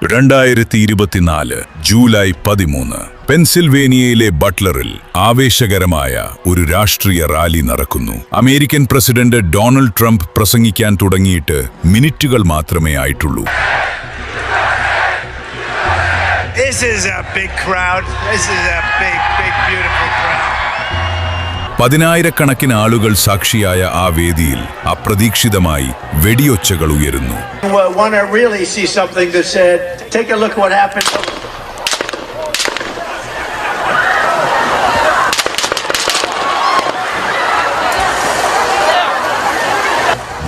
2024 July 13 പെൻസിൽവേനിയയിലെ ബട്ട്ലറിൽ ആവേശകരമായ ഒരു രാഷ്ട്രീയ റാലി നടക്കുന്നു. അമേരിക്കൻ പ്രസിഡന്റ് ഡൊണാൾഡ് ട്രംപ് പ്രസംഗിക്കാൻ തുടങ്ങിയിട്ട് മിനിറ്റുകൾ മാത്രമേ ആയിട്ടുള്ളൂ. This is a big crowd. This is a big, beautiful crowd. പതിനായിരക്കണക്കിന് ആളുകൾ സാക്ഷിയായ ആ വേദിയിൽ അപ്രതീക്ഷിതമായി വെടിയൊച്ചകൾ ഉയരുന്നു. Want to really see something that said, take a look what happened.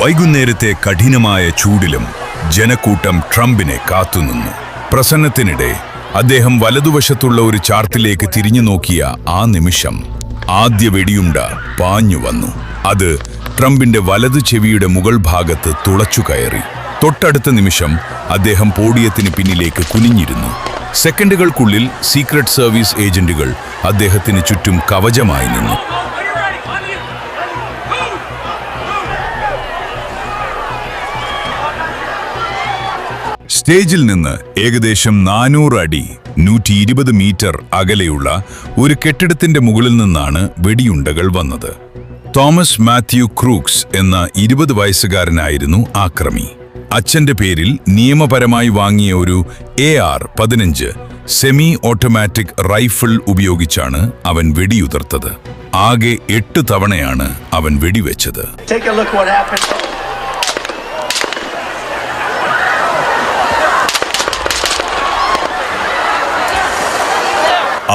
വൈകുന്നേരത്തെ കഠിനമായ ചൂടിലും ജനക്കൂട്ടം ട്രംപിനെ കാത്തുനിന്നു. പ്രസംഗത്തിനിടെ അദ്ദേഹം വലതുവശത്തുള്ള ഒരു ചാർട്ടിലേക്ക് തിരിഞ്ഞു നോക്കിയ ആ നിമിഷം ആദ്യ വെടിയുണ്ട പാഞ്ഞു വന്നു. അത് ട്രംപിന്റെ വലതു ചെവിയുടെ മുകൾ ഭാഗത്ത് തുളച്ചു കയറി. തൊട്ടടുത്ത നിമിഷം അദ്ദേഹം പോഡിയത്തിന് പിന്നിലേക്ക് കുനിഞ്ഞിരുന്നു. സെക്കൻഡുകൾക്കുള്ളിൽ സീക്രട്ട് സർവീസ് ഏജന്റുകൾ അദ്ദേഹത്തിന് ചുറ്റും കവചമായി നിന്നു. സ്റ്റേജിൽ നിന്ന് ഏകദേശം 400 അടി 120 മീറ്റർ അകലെയുള്ള ഒരു കെട്ടിടത്തിന്റെ മുകളിൽ നിന്നാണ് വെടിയുണ്ടകൾ വന്നത്. തോമസ് മാത്യു ക്രൂക്സ് എന്ന 20 വയസ്സുകാരനായിരുന്നു ആക്രമി. അച്ഛന്റെ പേരിൽ നിയമപരമായി വാങ്ങിയ ഒരു AR-15 സെമി ഓട്ടോമാറ്റിക് റൈഫിൾ ഉപയോഗിച്ചാണ് അവൻ വെടിയുതിർത്തത്. ആകെ 8 തവണയാണ് അവൻ വെടിവെച്ചത്.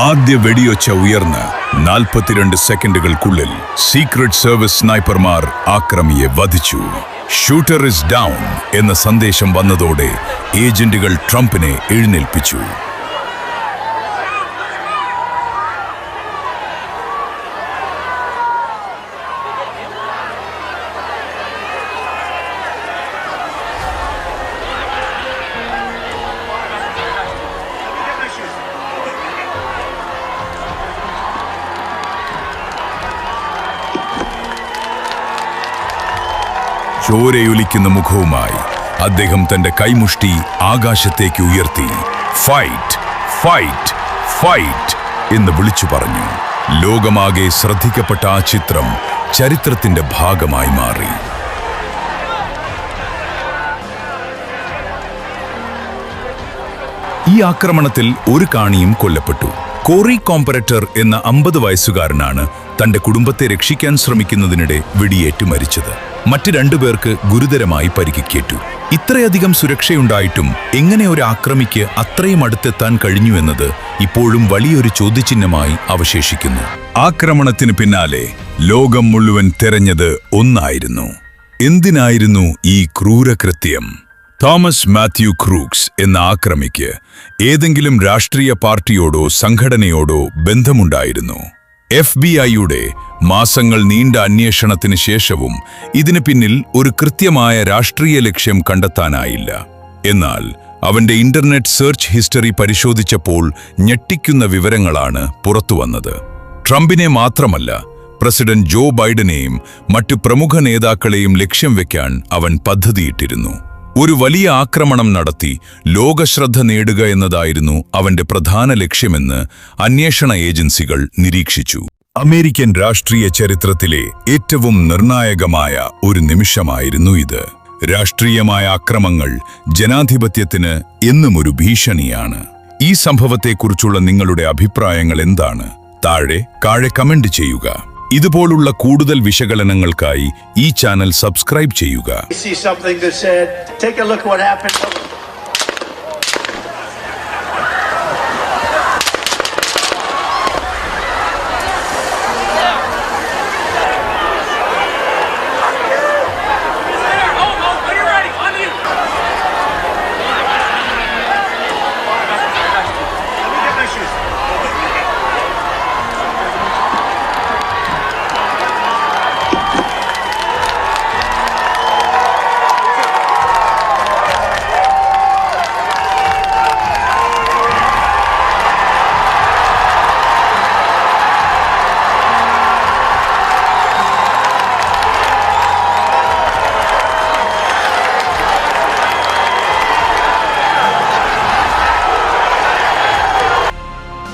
ആദ്യ വെടിയൊച്ച ഉയർന്ന് 42 സെക്കൻഡുകൾക്കുള്ളിൽ സീക്രട്ട് സർവീസ് സ്നൈപ്പർമാർ ആക്രമിയെ വധിച്ചു. ഷൂട്ടർ ഇസ് ഡൗൺ എന്ന സന്ദേശം വന്നതോടെ ഏജന്റുകൾ ട്രംപിനെ എഴുന്നേൽപ്പിച്ചു. ചോരയൊലിക്കുന്ന മുഖവുമായി അദ്ദേഹം തന്റെ കൈമുഷ്ടി ആകാശത്തേക്ക് ഉയർത്തി ഫൈറ്റ് ഫൈറ്റ് ഫൈറ്റ് എന്ന് വിളിച്ചു പറഞ്ഞു. ലോകമാകെ ശ്രദ്ധിക്കപ്പെട്ട ആ ചിത്രം ചരിത്രത്തിന്റെ ഭാഗമായി മാറി. ഈ ആക്രമണത്തിൽ ഒരു കാണിയും കൊല്ലപ്പെട്ടു. കോറി കോംപറേറ്റർ എന്ന 50 വയസ്സുകാരനാണ് തന്റെ കുടുംബത്തെ രക്ഷിക്കാൻ ശ്രമിക്കുന്നതിനിടെ വെടിയേറ്റ് മരിച്ചത്. മറ്റ് 2 പേർക്ക് ഗുരുതരമായി പരിക്കേറ്റു. ഇത്രയധികം സുരക്ഷയുണ്ടായിട്ടും എങ്ങനെ ഒരു ആക്രമിക്ക് അത്രയും അടുത്തെത്താൻ കഴിഞ്ഞു എന്നത് ഇപ്പോഴും വലിയൊരു ചോദ്യചിഹ്നമായി അവശേഷിക്കുന്നു. ആക്രമണത്തിന് പിന്നാലെ ലോകം മുഴുവൻ തെരഞ്ഞത് ഒന്നായിരുന്നു. എന്തിനായിരുന്നു ഈ ക്രൂരകൃത്യം? തോമസ് മാത്യു ക്രൂക്സ് എന്ന ആക്രമിക്ക് ഏതെങ്കിലും രാഷ്ട്രീയ പാർട്ടിയോടോ സംഘടനയോടോ ബന്ധമുണ്ടായിരുന്നു? FBI-യുടെ മാസങ്ങൾ നീണ്ട അന്വേഷണത്തിന് ശേഷവും ഇതിന് പിന്നിൽ ഒരു കൃത്യമായ രാഷ്ട്രീയ ലക്ഷ്യം കണ്ടെത്താനായില്ല. എന്നാൽ അവന്റെ ഇന്റർനെറ്റ് സെർച്ച് ഹിസ്റ്ററി പരിശോധിച്ചപ്പോൾ ഞെട്ടിക്കുന്ന വിവരങ്ങളാണ് പുറത്തുവന്നത്. ട്രംപിനെ മാത്രമല്ല, പ്രസിഡന്റ് ജോ ബൈഡനെയും മറ്റു പ്രമുഖ നേതാക്കളെയും ലക്ഷ്യം വെക്കാൻ അവൻ പദ്ധതിയിട്ടിരുന്നു. ഒരു വലിയ ആക്രമണം നടത്തി ലോകശ്രദ്ധ നേടുക എന്നതായിരുന്നു അവന്റെ പ്രധാന ലക്ഷ്യമെന്ന് അന്വേഷണ ഏജൻസികൾ നിരീക്ഷിച്ചു. അമേരിക്കൻ രാഷ്ട്രീയ ചരിത്രത്തിലെ ഏറ്റവും നിർണായകമായ ഒരു നിമിഷമായിരുന്നു ഇത്. രാഷ്ട്രീയമായ ആക്രമങ്ങൾ ജനാധിപത്യത്തിന് എന്നും ഒരു ഭീഷണിയാണ്. ഈ സംഭവത്തെക്കുറിച്ചുള്ള നിങ്ങളുടെ അഭിപ്രായങ്ങൾ എന്താണ്? താഴെ കമന്റ് ചെയ്യുക. ഇതുപോലുള്ള കൂടുതൽ വിശകലനങ്ങൾക്കായി ഈ ചാനൽ സബ്സ്ക്രൈബ് ചെയ്യുക.